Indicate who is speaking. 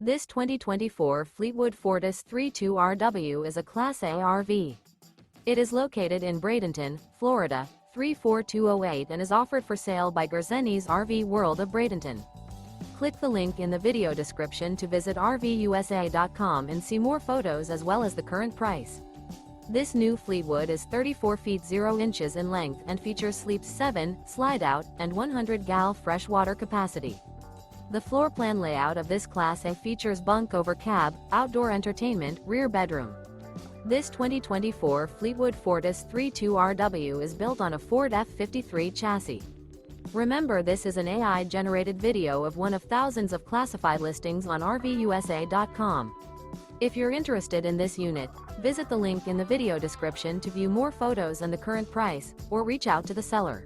Speaker 1: This 2024 Fleetwood Fortis 32RW is a Class A RV. It is located in Bradenton, Florida, 34208 and is offered for sale by Gerzeny's RV World of Bradenton. Click the link in the video description to visit RVUSA.com and see more photos as well as the current price. This new Fleetwood is 34 feet 0 inches in length and features sleeps 7, Slideout, and 100 gal freshwater capacity. The floor plan layout of this Class A features bunk over cab, outdoor entertainment, rear bedroom. This 2024 Fleetwood Fortis 32RW is built on a Ford F53 chassis. Remember, this is an AI-generated video of one of thousands of classified listings on RVUSA.com. If you're interested in this unit, visit the link in the video description to view more photos and the current price, or reach out to the seller.